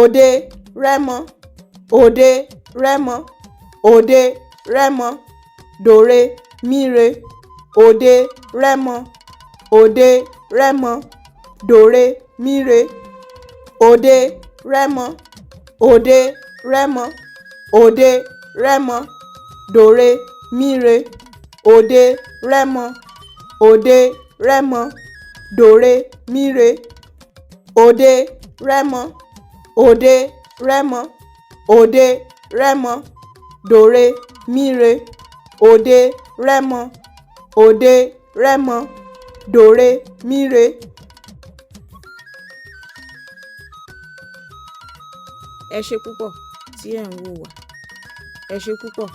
òde rẹ́mọ, òde rẹ́mọ, òde rẹ́mọ, dòre míre, òde rẹ́mọ, òde rẹ́mọ, dòre míre, òde rẹ́mọ, òde rẹ́mọ, òde rẹ́mọ, dòre míre, òde rẹ́mọ, òde rẹ́mọ, dòre míre, òde rẹ́mọ, òde rẹ́mọ, òde rẹ́mọ, dòre míre, òde rẹ́mọ, òde rẹ́mọ, dòre míre. Ẹ ṣé púpọ̀ tí ẹ̀ ń wò wá. Ẹ ṣé púpọ̀.